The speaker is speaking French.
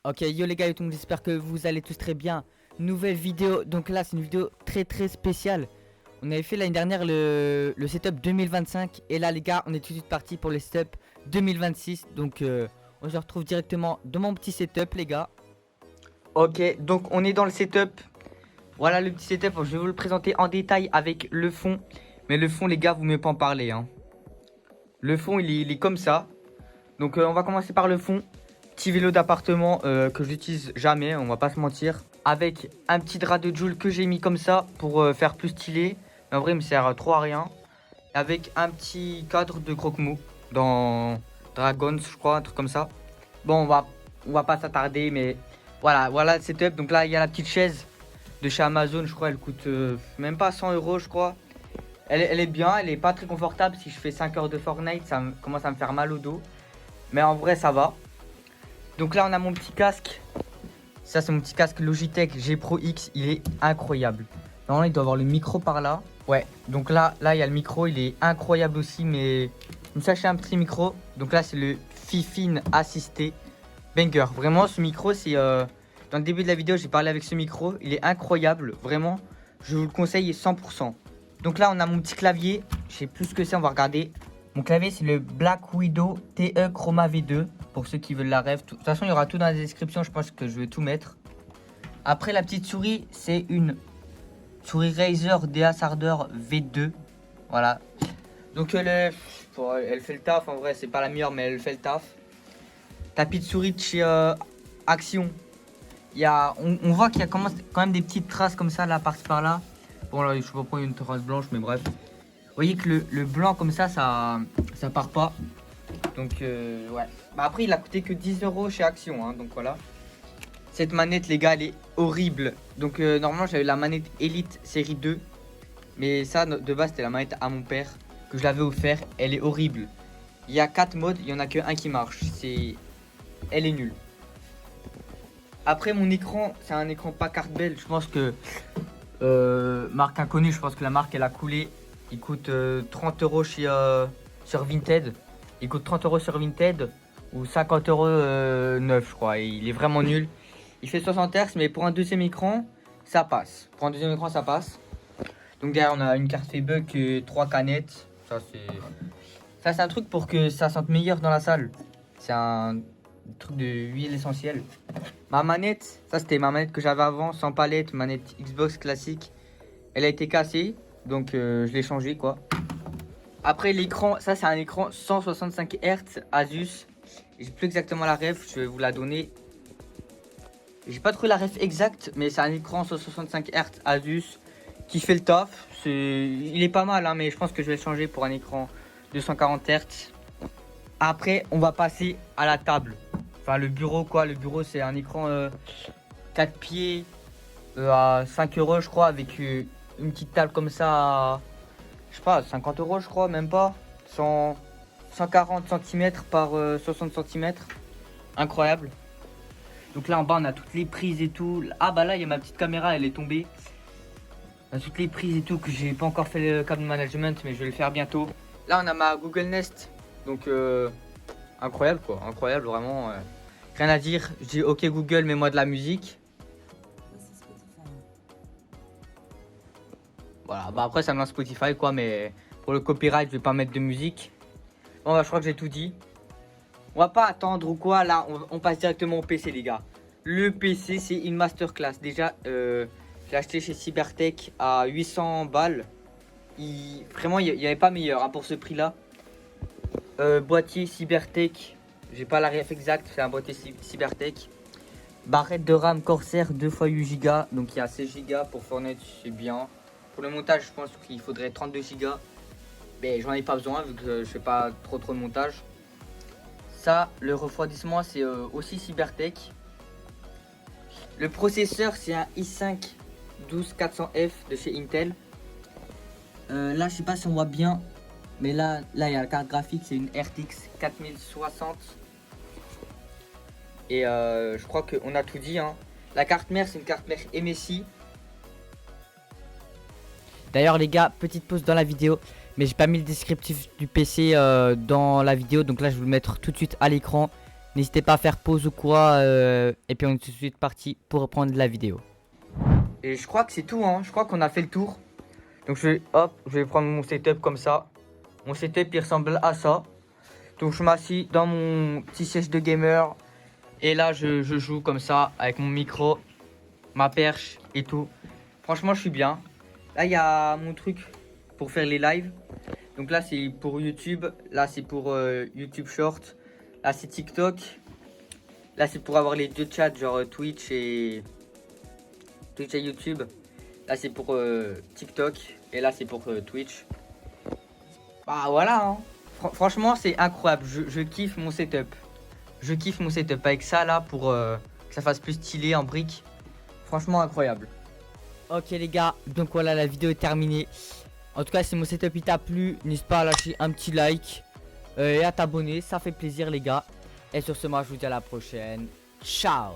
Ok, yo les gars, yo tout le monde, j'espère que vous allez tous très bien. Nouvelle vidéo, donc là c'est une vidéo très spéciale. On avait fait l'année dernière le setup 2025 et là les gars, on est tout de suite parti pour le setup 2026. Donc on se retrouve directement dans mon petit setup les gars. Ok, donc on est dans le setup. Voilà le petit setup, je vais vous le présenter en détail avec le fond. Mais le fond les gars, vous ne m'avez pas en parler hein. Le fond il est comme ça. Donc on va commencer par le fond. Petit vélo d'appartement que j'utilise jamais, on va pas se mentir. Avec un petit drap de Joule que j'ai mis comme ça pour faire plus stylé. Mais en vrai il me sert trop à rien. Avec un petit cadre de croque-mou dans Dragons je crois, un truc comme ça. Bon on va pas s'attarder mais voilà le setup. Donc là il y a la petite chaise de chez Amazon, je crois elle coûte même pas 100 € je crois. Elle est bien, elle est pas très confortable. Si je fais 5 heures de Fortnite ça commence à me faire mal au dos. Mais en vrai ça va. Donc là on a mon petit casque. Ça c'est mon petit casque Logitech G Pro X. Il est incroyable. Normalement il doit avoir le micro par là. Ouais, donc là il y a le micro. Il est incroyable aussi. Mais il me cherchait un petit micro. Donc là c'est le Fifine assisté Banger. Vraiment ce micro c'est dans le début de la vidéo j'ai parlé avec ce micro. Il est incroyable. Vraiment je vous le conseille 100%. Donc là on a mon petit clavier. Je sais plus ce que c'est, on va regarder. Mon clavier c'est le Black Widow TE Chroma V2. Pour ceux qui veulent la rêve. De toute façon il y aura tout dans la description. Je pense que je vais tout mettre. Après la petite souris c'est une souris Razer DA-Sarder V2. Voilà. Donc elle fait le taf. En vrai c'est pas la meilleure mais elle fait le taf. Tapis de souris de chez Action. On voit qu'il y a quand même des petites traces comme ça là par-ci par-là. Bon là je sais pas pourquoi il y a une trace blanche mais bref. Vous voyez que le blanc comme ça part pas. Donc ouais. Bah après il a coûté que 10 € chez Action hein, donc voilà. Cette manette les gars elle est horrible. Donc normalement j'avais la manette Elite série 2. Mais ça de base c'était la manette à mon père que je l'avais offert. Elle est horrible. Il y a 4 modes, il y en a que un qui marche. Elle est nulle. Après mon écran, c'est un écran Packard Bell. Je pense que marque inconnue, je pense que la marque elle a coulé. Il coûte 30 € sur Vinted. Il coûte 30 € sur Vinted ou 50 € neuf, je crois. Et il est vraiment nul. Il fait 60 Hz, mais pour un deuxième écran, ça passe. Pour un deuxième écran, ça passe. Donc derrière, on a une carte Fable, 3 canettes. Ça, c'est un truc pour que ça sente meilleur dans la salle. C'est un truc de huile essentielle. Ma manette, ça c'était ma manette que j'avais avant, sans palette, manette Xbox classique. Elle a été cassée, donc je l'ai changée quoi. Après l'écran, ça c'est un écran 165 Hz Asus. J'ai plus exactement la ref, je vais vous la donner. J'ai pas trouvé la ref exacte, mais c'est un écran 165 Hz Asus qui fait le taf. Il est pas mal, hein, mais je pense que je vais le changer pour un écran 240 Hz. Après, on va passer à la table. Enfin, le bureau quoi. Le bureau, c'est un écran 4 pieds à 5 € je crois, avec une petite table comme ça à, je sais pas, 50 € je crois, même pas. 140 cm par 60 cm. Incroyable. Donc là en bas on a toutes les prises et tout. Ah bah là il y a ma petite caméra, elle est tombée. On a toutes les prises et tout que j'ai pas encore fait le câble management mais je vais le faire bientôt. Là on a ma Google Nest. Donc incroyable quoi, incroyable vraiment. Rien à dire. Je dis ok Google mets-moi de la musique. Voilà, bah après ça me lance Spotify quoi, mais pour le copyright je vais pas mettre de musique. Bon bah je crois que j'ai tout dit. On va pas attendre ou quoi, là on passe directement au PC les gars. Le PC c'est une masterclass. Déjà j'ai acheté chez Cybertech à 800 balles. Vraiment il n'y avait pas meilleur hein, pour ce prix là. Boîtier Cybertech, j'ai pas la ref exacte, c'est un boîtier Cybertech. Barrette de RAM Corsair 2 x 8 Go, donc il y a 16 Go pour Fortnite, c'est bien. Pour le montage, je pense qu'il faudrait 32 Go. Mais j'en ai pas besoin vu que je fais pas trop de montage. Ça, le refroidissement, c'est aussi Cybertech. Le processeur, c'est un i5 12400F de chez Intel. Là, je sais pas si on voit bien. Mais là, il y a la carte graphique, c'est une RTX 4060. Et je crois qu'on a tout dit. Hein. La carte mère, c'est une carte mère MSI. D'ailleurs les gars, petite pause dans la vidéo, mais j'ai pas mis le descriptif du PC dans la vidéo, donc là je vais vous le mettre tout de suite à l'écran. N'hésitez pas à faire pause ou quoi. Et puis on est tout de suite parti pour reprendre la vidéo. Et je crois que c'est tout, hein. Je crois qu'on a fait le tour. Donc je vais prendre mon setup comme ça. Mon setup il ressemble à ça. Donc je m'assis dans mon petit siège de gamer. Et là je joue comme ça avec mon micro, ma perche et tout. Franchement je suis bien. Là il y a mon truc pour faire les lives. Donc là c'est pour YouTube. Là c'est pour YouTube Short. Là c'est TikTok. Là c'est pour avoir les deux chats genre Twitch et YouTube. Là c'est pour TikTok. Et là c'est pour Twitch. Bah voilà hein. Franchement c'est incroyable. Je kiffe mon setup. Je kiffe mon setup avec ça là pour que ça fasse plus stylé en briques. Franchement incroyable. Ok les gars, donc voilà la vidéo est terminée. En tout cas si mon setup il t'a plu, n'hésite pas à lâcher un petit like et à t'abonner, ça fait plaisir les gars. Et sur ce moi je vous dis à la prochaine. Ciao.